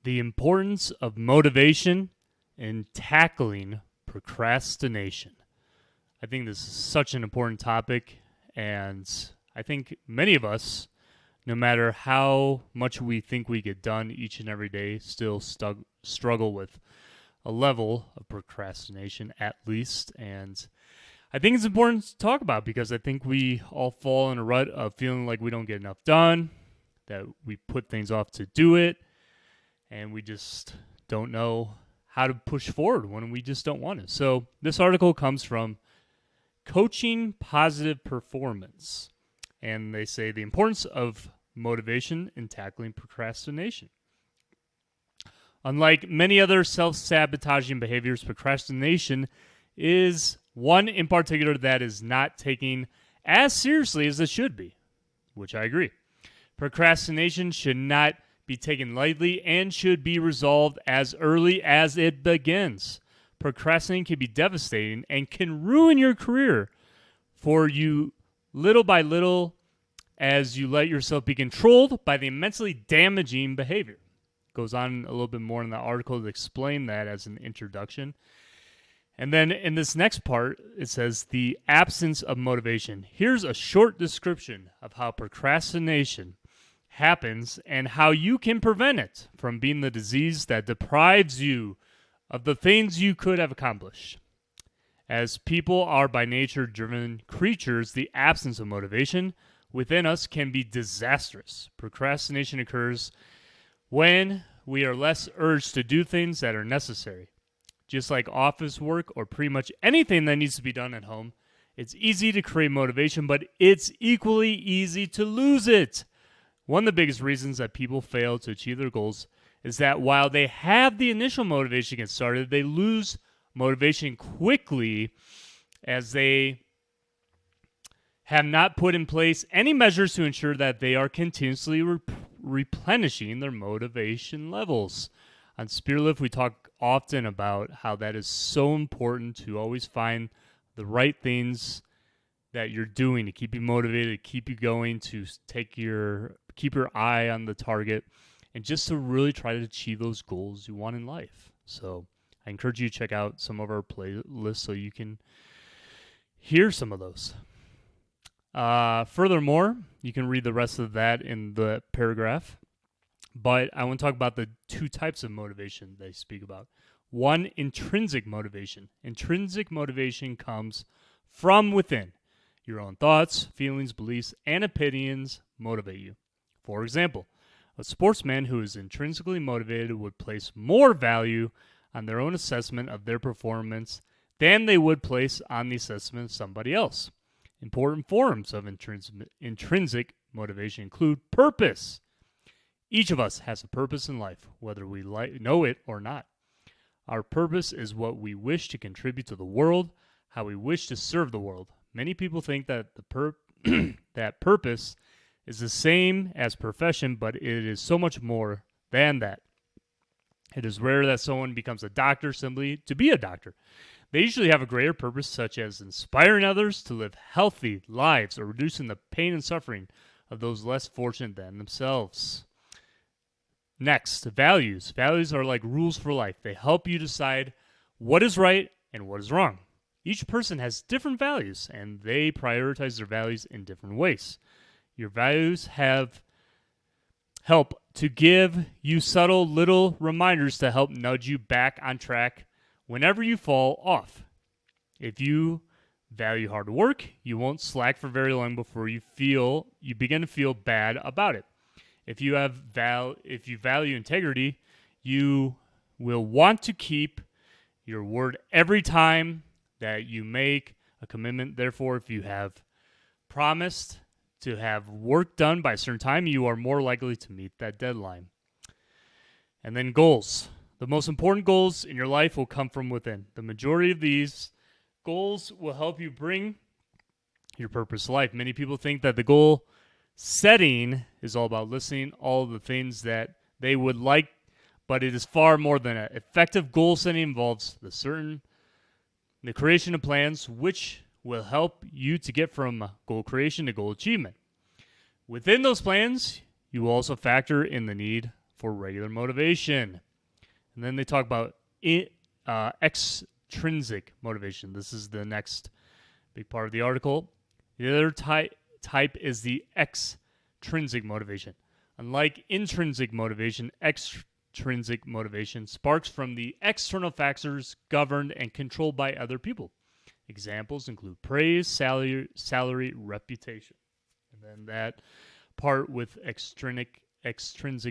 The importance of motivation in tackling procrastination. I think this is such an important topic, and I think many of us, no matter how much we think we get done each and every day, still struggle with a level of procrastination at least. And I think it's important to talk about because I think we all fall in a rut of feeling like we don't get enough done, that we put things off to do it, and we just don't know how to push forward when we just don't want to. So this article comes from Coaching Positive Performance, and they say the importance of motivation in tackling procrastination. Unlike many other self-sabotaging behaviors, procrastination is one in particular that is not taken as seriously as it should be, which I agree. Procrastination should not be taken lightly and should be resolved as early as it begins. Procrastinating can be devastating and can ruin your career for you little by little as you let yourself be controlled by the immensely damaging behavior. Goes on a little bit more in the article to explain that as an introduction. And then in this next part, it says the absence of motivation. Here's a short description of how procrastination happens and how you can prevent it from being the disease that deprives you of the things you could have accomplished. As people are by nature driven creatures, the absence of motivation within us can be disastrous. Procrastination occurs when we are less urged to do things that are necessary. Just like office work or pretty much anything that needs to be done at home, it's easy to create motivation, but it's equally easy to lose it. One of the biggest reasons that people fail to achieve their goals is that while they have the initial motivation to get started, they lose motivation quickly as they have not put in place any measures to ensure that they are continuously replenishing their motivation levels. On Spearlift, we talk often about how that is so important to always find the right things that you're doing to keep you motivated, to keep you going, to keep your eye on the target, and just to really try to achieve those goals you want in life. So I encourage you to check out some of our playlists so you can hear some of those. Furthermore, you can read the rest of that in the paragraph, but I want to talk about the two types of motivation they speak about. One, intrinsic motivation. Intrinsic motivation comes from within. Your own thoughts, feelings, beliefs, and opinions motivate you. For example, a sportsman who is intrinsically motivated would place more value on their own assessment of their performance than they would place on the assessment of somebody else. Important forms of intrinsic motivation include purpose. Each of us has a purpose in life, whether we know it or not. Our purpose is what we wish to contribute to the world, how we wish to serve the world. Many people think that that purpose is the same as profession, but it is so much more than that. It is rare that someone becomes a doctor simply to be a doctor. They usually have a greater purpose, such as inspiring others to live healthy lives or reducing the pain and suffering of those less fortunate than themselves. Next, values. Values are like rules for life. They help you decide what is right and what is wrong. Each person has different values, and they prioritize their values in different ways. Your values help to give you subtle little reminders to help nudge you back on track whenever you fall off. If you value hard work, you won't slack for very long before you begin to feel bad about it. If you value integrity, you will want to keep your word every time that you make a commitment. Therefore, if you have promised to have work done by a certain time, you are more likely to meet that deadline. And then goals. The most important goals in your life will come from within. The majority of these goals will help you bring your purpose to life. Many people think that the goal setting is all about listing all the things that they would like, but it is far more than that. Effective goal setting involves the creation of plans which will help you to get from goal creation to goal achievement. Within those plans, you will also factor in the need for regular motivation. And then they talk about extrinsic motivation. This is the next big part of the article. The other type is the extrinsic motivation. Unlike intrinsic motivation, extrinsic motivation sparks from the external factors governed and controlled by other people. Examples include praise, salary, reputation. And then that part with extrinsic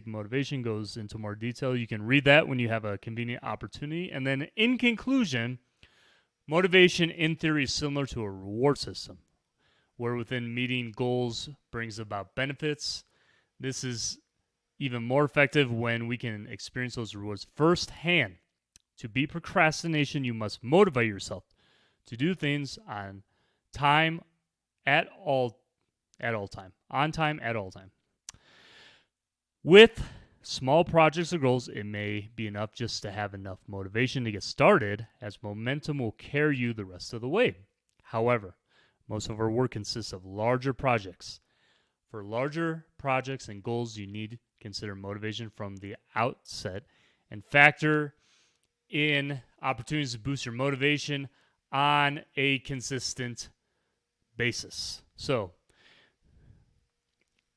motivation goes into more detail. You can read that when you have a convenient opportunity. And then in conclusion, motivation in theory is similar to a reward system, where within meeting goals brings about benefits. This is even more effective when we can experience those rewards firsthand. To beat procrastination, you must motivate yourself to do things on time at all time. On time at all time. With small projects or goals, it may be enough just to have enough motivation to get started, as momentum will carry you the rest of the way. However, most of our work consists of larger projects. For larger projects and goals, you need to consider motivation from the outset and factor in opportunities to boost your motivation on a consistent basis. So,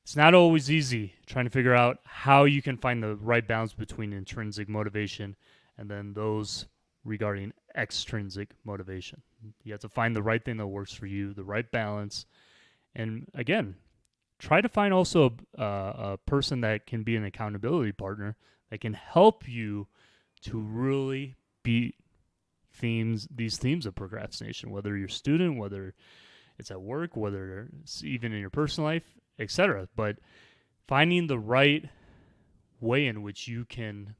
it's not always easy trying to figure out how you can find the right balance between intrinsic motivation and then those regarding extrinsic motivation. You have to find the right thing that works for you, the right balance. And again, try to find also a person that can be an accountability partner that can help you to really beat these themes of procrastination, whether you're a student, whether it's at work, whether it's even in your personal life, etc. But finding the right way in which you can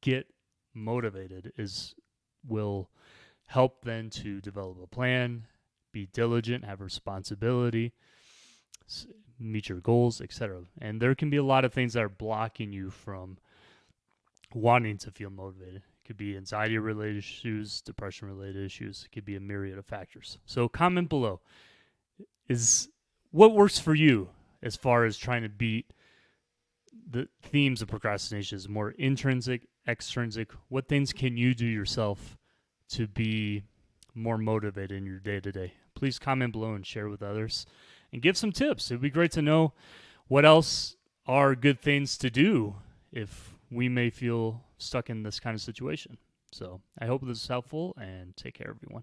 get motivated will help then to develop a plan, be diligent, have responsibility, meet your goals, etc. And there can be a lot of things that are blocking you from wanting to feel motivated. It could be anxiety-related issues, depression-related issues. It could be a myriad of factors. So comment below. Is what works for you as far as trying to beat the themes of procrastination? Is more intrinsic, extrinsic? What things can you do yourself to be more motivated in your day-to-day? Please comment below and share with others and give some tips. It would be great to know what else are good things to do if we may feel stuck in this kind of situation. So I hope this is helpful, and take care, everyone.